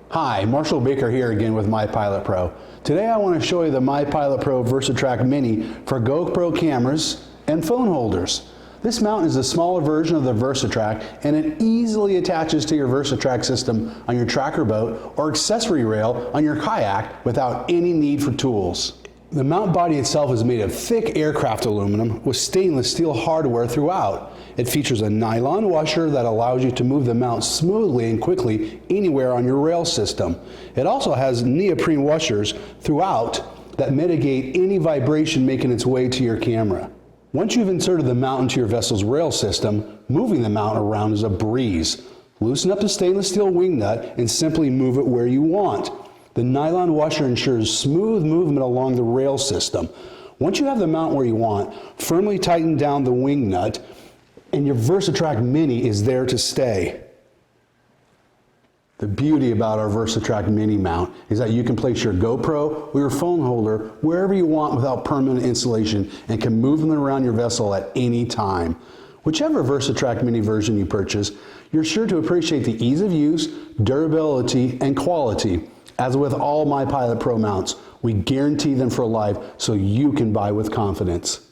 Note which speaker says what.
Speaker 1: Hi, Marshall Baker here again with MyPilot Pro. Today I want to show you the MyPilot Pro VersaTrack Mini for GoPro cameras and phone holders. This mount is a smaller version of the VersaTrack and it easily attaches to your VersaTrack system on your tracker boat or accessory rail on your kayak without any need for tools. The mount body itself is made of thick aircraft aluminum with stainless steel hardware throughout. It features a nylon washer that allows you to move the mount smoothly and quickly anywhere on your rail system. It also has neoprene washers throughout that mitigate any vibration making its way to your camera. Once you've inserted the mount into your vessel's rail system, moving the mount around is a breeze. Loosen up the stainless steel wing nut and simply move it where you want. The nylon washer ensures smooth movement along the rail system. Once you have the mount where you want, firmly tighten down the wing nut and your VersaTrack Mini is there to stay. The beauty about our VersaTrack Mini mount is that you can place your GoPro or your phone holder wherever you want without permanent installation and can move them around your vessel at any time. Whichever VersaTrack Mini version you purchase, you're sure to appreciate the ease of use, durability, and quality. As with all MyPilot Pro mounts, we guarantee them for life so you can buy with confidence.